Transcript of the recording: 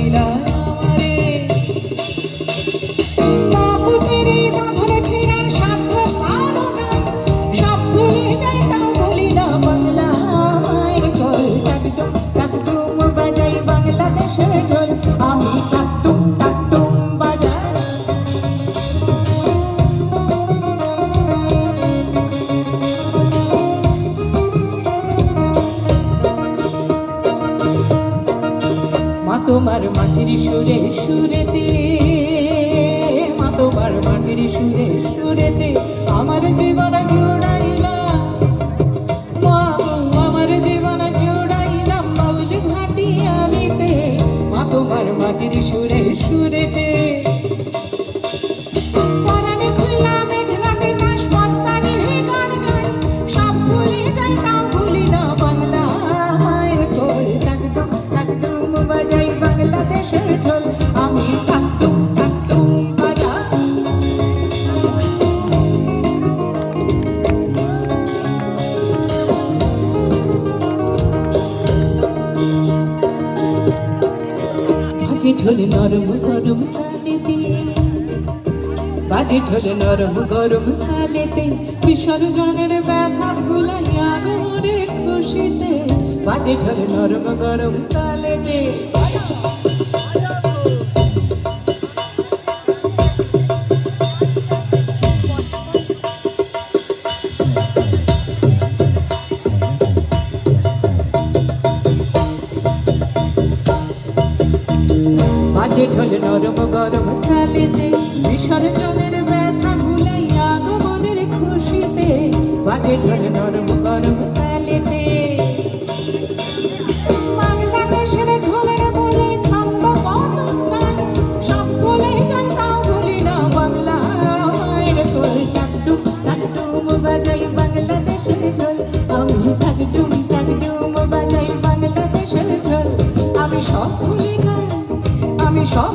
জুড়াইলা আমারে বাবুদের বাঁধনে ছেড়ার সাধ্য কারো নাই সব ভুলে যাই তাও বলি না বাংলা আমায় কল টাকটুম টাকটুম বাজাই বাংলাদেশের ঢোল আমি টাকটুম টাকটুম বাজাই মা তোমার মাটির সুরে সুরেতে মা তোমার মাটির সুরে সুরেতে আমার জীবন জুড়াইলা মা গো আমার জীবন জুড়াইলাম বাউল ভাটিয়ালিতে মা তোমার মাটির সুরে সুরেতে পরাণে খুইলা মেঘনাতে তাস পদ্মানি গান গাই সব ভুলে যাই তাও ভুলি না বাংলা আমায় কই টাকটুম টাকটুম বাজাই বাংলাদেশের ঢোল আমি টাকটুম টাকটুম বাজাই বাজে ঢোল নরম গরম তালেতে বাজে ঢোল নরম গরম তালেতে বিসর্জনের ব্যথা ভুলাইয়া গমনের খুশিতে বাজে ঢোল নরম গরম তালেতে বাজে ঢোল নরম গরম তালেতে বিসর্জনের ব্যথা ভুলাইয়া গমনের খুশিতে বাজে ঢোল নরম গরম তালেতে বাংলাদেশের ঢোলের বলে ছন্দ পতন নাই সব ভুলে যাই তাও ভুলি না বাংলা মায়ের কই টাকটুম টাকটুম বাজাই বাংলাদেশের ঢোল আমি টাকটুম টাকটুম বাজাই বাংলাদেশের ঢোল আমি সব ভুলে যাই আমি সব